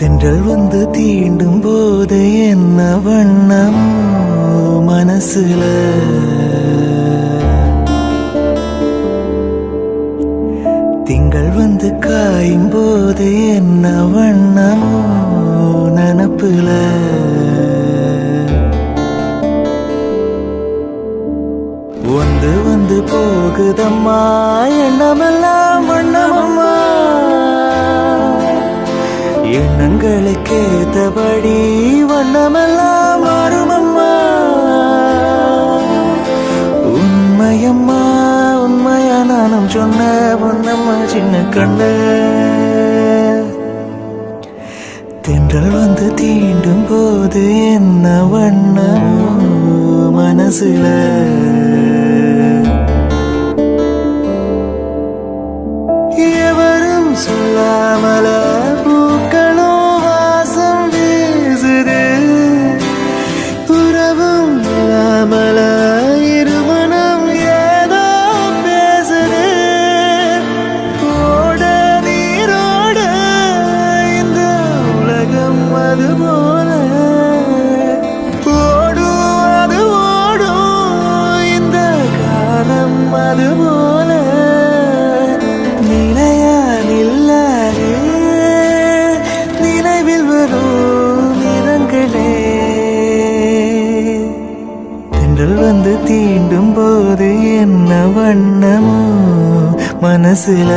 தென்றல் வந்து தீண்டும் போது என்ன வண்ணமோ மனசுல திங்கள் வந்து காயும் போது என்ன வண்ணமோ நனப்புல வந்து வந்து போகுதம்மா எண்ணமெல்லாம் வண்ணமம்மா எண்ணங்களுக்கேத்தபடி வண்ணமெல்லாம் மாறுமம்மா உண்மையம்மா உண்மையா நானும் சொன்ன பொன்னம்மா சின்ன கண்ணு தென்றல் வந்து தீண்டும் போது என்ன வண்ணமோ மனசுல எவரும் சொல்லாமல பூக்களும் வாசம் வீசுது உறவும் இல்லாமல இருமனம் ஏதோ பேசுது ஓட நீரோட இந்த உலகம் அது போல ஓடும் அது ஓடும் இந்த காலம் அது போல நிலையா நில்லாது நினைவில் வரும் நிறங்களே தென்றல் வந்து தீண்டும் போது என்ன வண்ணமோ மனசுல